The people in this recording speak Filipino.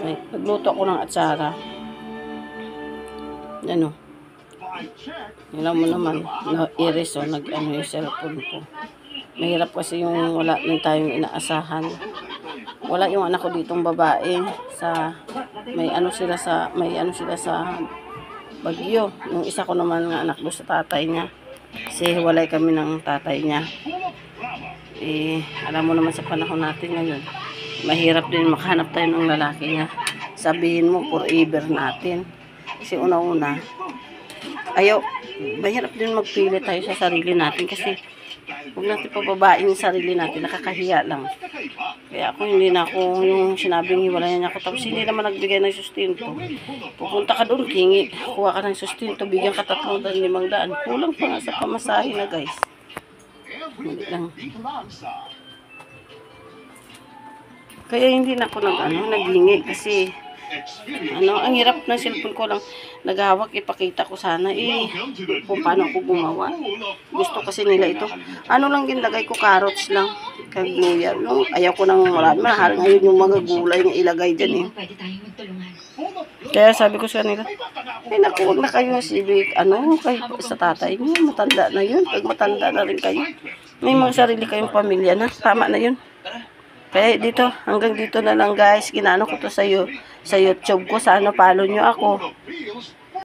Nagluto ako ng atsara. Ano? Alam mo naman, na-iris o nag-ano yung cellphone ko. Mahirap kasi yung wala din tayong inaasahan. Wala yung anak ko ditong babae sa may ano sila sa Baguio. Yung isa ko naman nga anak doon sa tatay niya. Kasi walay kami ng tatay niya. Alam mo naman sa panahon natin ngayon, mahirap din makahanap tayo ng lalaki niya. Sabihin mo forever natin. Kasi una-una, mahirap din magpili tayo sa sarili natin kasi huwag natin pababain yung sarili natin, nakakahiya lang. Kaya ako hindi na ako yung sinabing hiwalayan niya ako tapos hindi naman nagbigay ng sustento. Pupunta ka doon, kingi, kuha ka ng sustento, bigyan ka 3,500. Kulang pa nga sa pamasahe na guys. Hindi lang. Kaya hindi na ako naghingi kasi ang hirap ng cellphone ko lang naghawak, ipakita ko sana kung paano ako gumawa. Gusto kasi nila ito. Ano lang ginlagay ko, carrots lang, kagluya. No, ayaw ko nang marami. Mahal ngayon yung mga gulay na ilagay dyan Kaya sabi ko sa kanila, naku, wag na kayo sibig, kayo sa tatay niyo, matanda na yun. Pag matanda na rin kayo, may mga sarili kayong pamilya na, tama na yun. Kaya dito, hanggang dito na lang guys, ginano ko to sa YouTube ko, sana follow nyo ako.